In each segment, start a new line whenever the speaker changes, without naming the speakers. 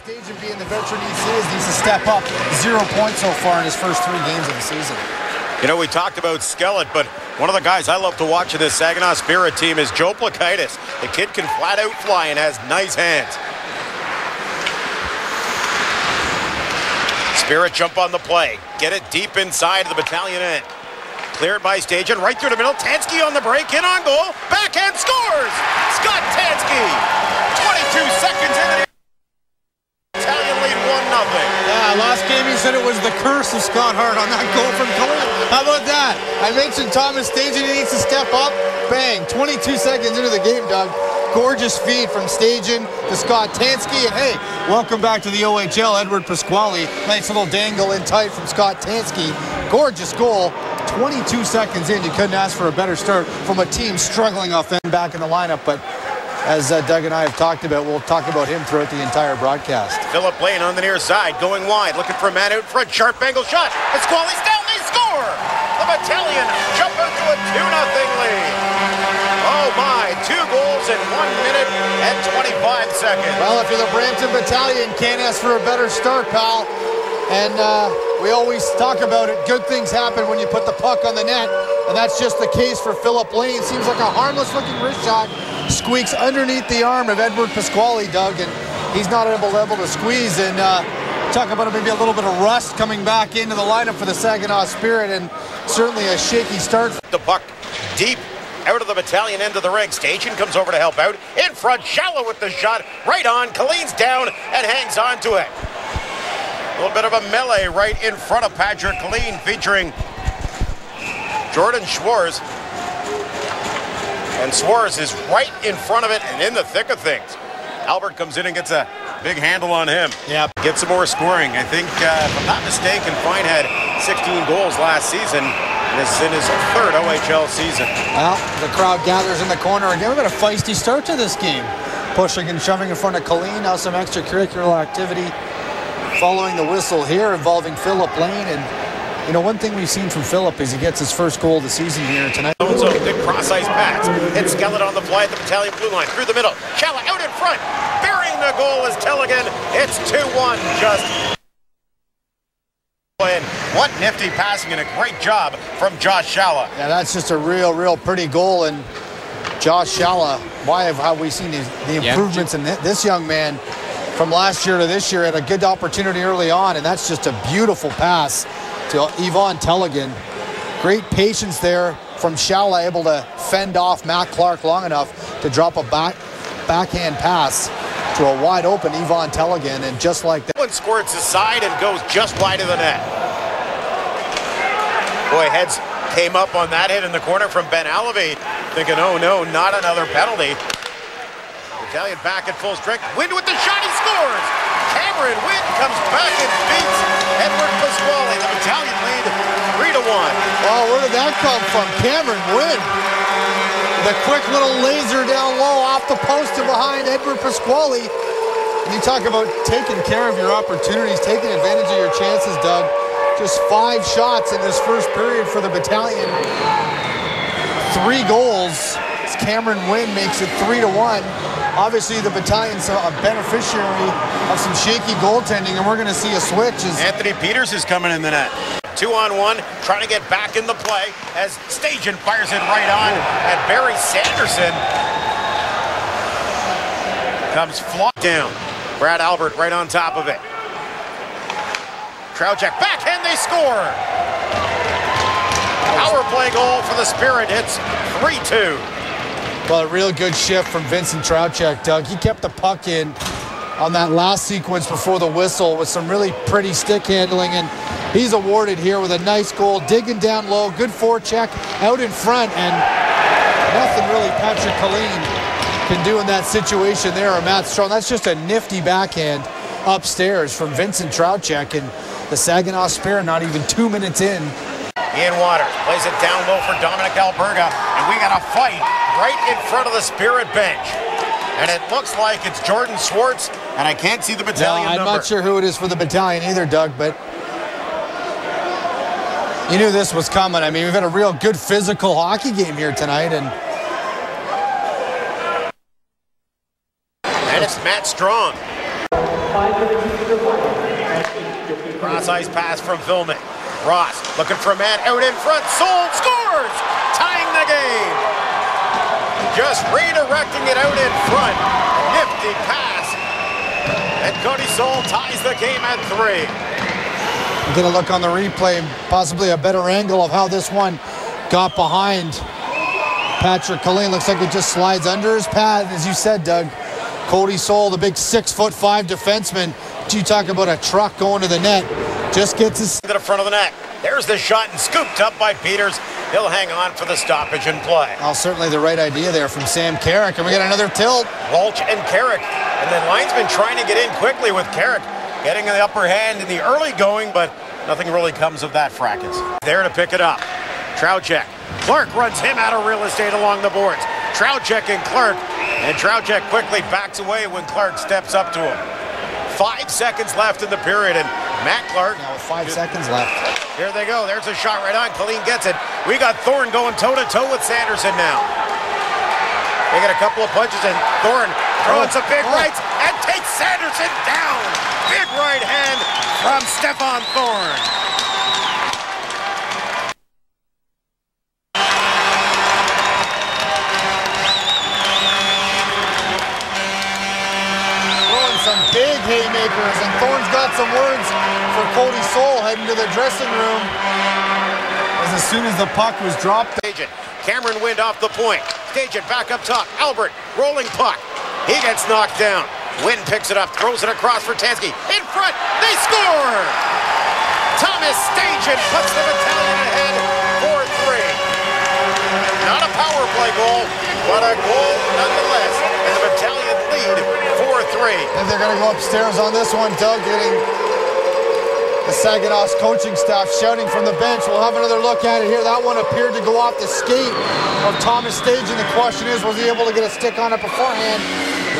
Stajan, being the veteran he is, needs to step up. 0 points so far in his first 3 games of the season.
You know, we talked about Skellett, but one of the guys I love to watch in this Saginaw Spirit team is Joe Plakaitis. The kid can flat out fly and has nice hands. Spirit jump on the play. Get it deep inside of the Battalion end. Cleared by Stajan, right through the middle. Tanski on the break, in on goal. Backhand scores! Scott Tanski! 22 seconds in the Battalion lead 1-0.
Yeah, last game he said it was the curse of Scott Hart on that goal from Cody. How about that? I mentioned Thomas Stajan, he needs to step up. Bang, 22 seconds into the game, Doug. Gorgeous feed from Stajan to Scott Tanski. And hey, welcome back to the OHL, Edward Pasquale. Nice little dangle in tight from Scott Tanski. Gorgeous goal. 22 seconds in, you couldn't ask for a better start from a team struggling off and back in the lineup. But as Doug and I have talked about, we'll talk about him throughout the entire broadcast.
Philip Lane on the near side, going wide, looking for a man out front. Sharp angle shot. Pasquale's down, they score! The Battalion jump out to a 2-0 lead. Oh my, 2 goals in 1 minute and 25 seconds.
Well, if you're the Brampton Battalion, can't ask for a better start, pal. And we always talk about it. Good things happen when you put the puck on the net. And that's just the case for Philip Lane. Seems like a harmless-looking wrist shot. Squeaks underneath the arm of Edward Pasquale, Doug. And he's not able to squeeze. And talk about maybe a little bit of rust coming back into the lineup for the Saginaw Spirit. And certainly a shaky start.
The puck deep out of the Battalion end of the ring. Stajan comes over to help out. In front, Shalla with the shot. Right on. Colleen's down and hangs on to it. A little bit of a melee right in front of Patrick Colleen, featuring Jordan Szwarz. And Szwarz is right in front of it and in the thick of things. Albert comes in and gets a big handle on him.
Yeah.
Get some more scoring. I think, if I'm not mistaken, Fine had 16 goals last season. And this is in his 3rd OHL season.
Well, the crowd gathers in the corner again. We've got a feisty start to this game. Pushing and shoving in front of Colleen. Now some extracurricular activity following the whistle here involving Philip Lane. And, you know, one thing we've seen from Philip is he gets his first goal of the season here tonight.
So good cross-ice pass. Hits Skellett on the fly at the Battalion blue line. Through the middle. Shalla out in front. Burying the goal is Telegin. It's 2-1 just. And what nifty passing and a great job from Josh Shalla.
Yeah, that's just a real pretty goal. And Josh Shalla, why have we seen the improvements in this young man from last year to this year? Had a good opportunity early on, and that's just a beautiful pass to Yvonne Telegin. Great patience there from Shalla, able to fend off Matt Clark long enough to drop a backhand pass to a wide open Yvonne Telegin, and just like that.
One squirts aside and goes just wide of the net. Boy, heads came up on that hit in the corner from Ben Alavie, thinking, oh no, not another penalty. Battalion back at full strength. Wind with the shot, he scores! Cameron Wind comes back and beats Edward Pasquale. The Battalion lead 3-1.
Oh, where did that come from? Cameron Wind. The quick little laser down low off the post to behind Edward Pasquale. And you talk about taking care of your opportunities, taking advantage of your chances, Doug. Just 5 shots in this first period for the Battalion. 3 goals. Cameron Wind makes it 3-1. Obviously, the Battalion's a beneficiary of some shaky goaltending, and we're going to see a switch.
Anthony Peters is coming in the net. 2-on-1, trying to get back in the play as Stajan fires it right on, and Barry Sanderson comes flopped down. Brad Albert right on top of it. Trocheck backhand, they score! Power play goal for the Spirit. It's 3-2.
Well, a real good shift from Vincent Trocheck, Doug. He kept the puck in on that last sequence before the whistle with some really pretty stick handling, and he's awarded here with a nice goal, digging down low, good forecheck out in front, and nothing really Patrick Colleen can do in that situation there, or Matt Strong. That's just a nifty backhand upstairs from Vincent Trocheck, and the Saginaw Spirit not even 2 minutes in.
Ian Waters plays it down low for Dominic Alberga, and we got a fight right in front of the Spirit bench. And it looks like it's Jordan Szwarz, and I can't see the Battalion number.
I'm not sure who it is for the Battalion either, Doug, but you knew this was coming. I mean, we've had a real good physical hockey game here tonight, and
it's Matt Strong. Cross ice pass from Fillman. Ross looking for a man out in front. Sold scores! Tying the game. Just redirecting it out in front. Nifty pass. And Cody Soul ties the game at 3.
I'm going to look on the replay, possibly a better angle of how this one got behind Patrick Killeen. Looks like it just slides under his pad. As you said, Doug, Cody Soul, the big 6'5" defenseman. You talk about a truck going to the net. Just gets his...
to the front of the net. There's the shot and scooped up by Peters. He'll hang on for the stoppage and play.
Well, certainly the right idea there from Sam Carrick. And we got another tilt.
Walsh and Carrick. And then linesman trying to get in quickly with Carrick getting the upper hand in the early going, but nothing really comes of that fracas. There to pick it up. Trocheck. Clark runs him out of real estate along the boards. Trocheck and Clark. And Trocheck quickly backs away when Clark steps up to him. 5 seconds left in the period, and Matt Clark.
Now with 5 seconds left.
Here they go. There's a shot right on. Killeen gets it. We got Thorne going toe-to-toe with Sanderson now. They get a couple of punches, and Thorne throwing some big rights and takes Sanderson down. Big right hand from Stephon Thorne.
Big haymakers, and Thorne's got some words for Cody Soul heading to the dressing room. As soon as the puck was dropped.
Stajan, Cameron Wind off the point. Stajan back up top. Albert, rolling puck. He gets knocked down. Wind picks it up, throws it across for Tanski. In front, they score! Thomas Stajan puts the Battalion ahead 4-3. Not a power play goal, but a goal nonetheless. And the Battalion lead 4-3.
And they're going to go upstairs on this one, Doug, getting the Saginaw's coaching staff shouting from the bench. We'll have another look at it here. That one appeared to go off the skate of Thomas Stajan. The question is, was he able to get a stick on it beforehand?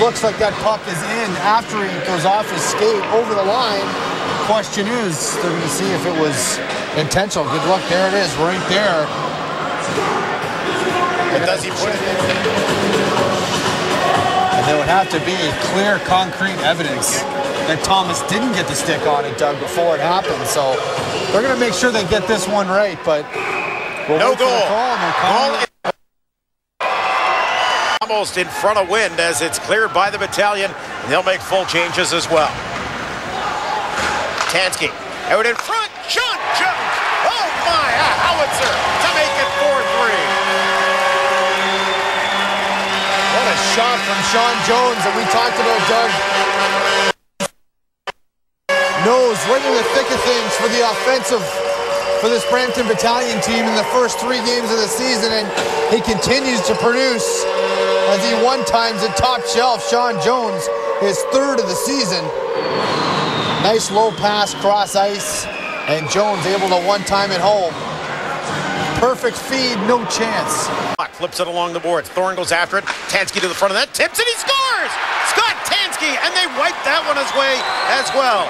Looks like that puck is in after he goes off his skate over the line. Question is, they're going to see if it was intentional. Good luck. There it is, right there.
And does he put it in?
And there would have to be clear, concrete evidence that Thomas didn't get the stick on it, Doug, before it happened. So they're going to make sure they get this one right, but we'll
no goal.
Goal
almost in front of Wind as it's cleared by the Battalion, and they'll make full changes as well. Tanski out in front. Sean Jones. Oh my, a howitzer to make it 4-3.
What a shot from Sean Jones that we talked about, Doug. Knows right in the thick of things for the offensive for this Brampton Battalion team in the first 3 games of the season, and he continues to produce as he one times at top shelf. Sean Jones, his 3rd of the season. Nice low pass, cross ice, and Jones able to one-time it home. Perfect feed, no chance.
Flips it along the boards. Thorne goes after it. Tanski to the front of that. Tips it, he scores! Scott Tanski, and they wipe that one his way as well.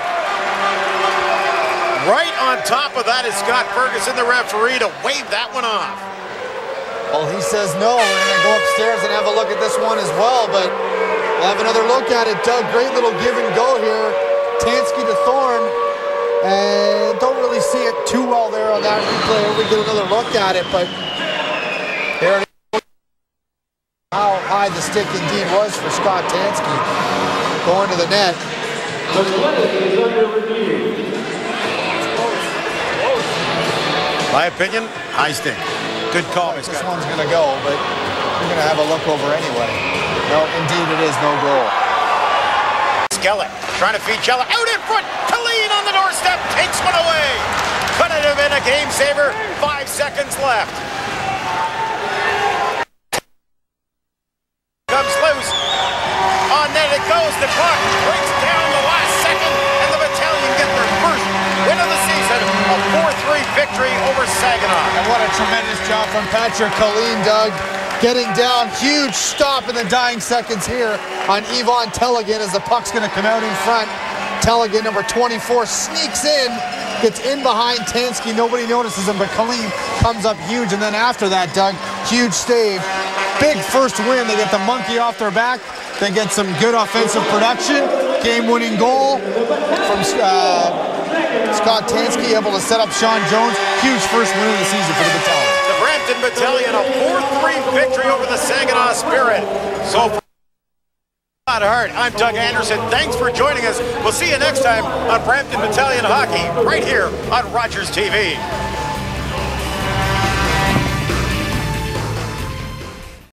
Right on top of that is Scott Ferguson, the referee, to wave that one off.
Well, he says no. We're going to go upstairs and have a look at this one as well, but we'll have another look at it, Doug. Great little give and go here. Tanski to Thorne, and don't really see it too well there on that replay. We get another look at it, but there it is. How high the stick indeed was for Scott Tanski going to the net.
My opinion, high stick. Good call.
This one's going to go, but we're going to have a look over anyway. No, indeed it is no goal.
Skellett trying to feed Shalla out in front. Killeen on the doorstep takes one away. Could it have been a game saver? 5 seconds left. Comes loose. On net it goes. The clock breaks down the last second, and the Battalion get their first win of the season. A 4-3 victory over Saginaw.
And what a tremendous job from Patrick Killeen, Doug. Getting down, huge stop in the dying seconds here on Yvonne Telegin as the puck's going to come out in front. Telegin, number 24, sneaks in, gets in behind Tanski. Nobody notices him, but Killeen comes up huge. And then after that, Doug, huge save. Big first win. They get the monkey off their back. They get some good offensive production. game-winning goal from Scott Tanski, able to set up Sean Jones. Huge first win of the season for the Battalion.
The Brampton Battalion, a 4-3 victory over the Saginaw Spirit. So for Heart, I'm Doug Anderson. Thanks for joining us. We'll see you next time on Brampton Battalion Hockey, right here on Rogers TV.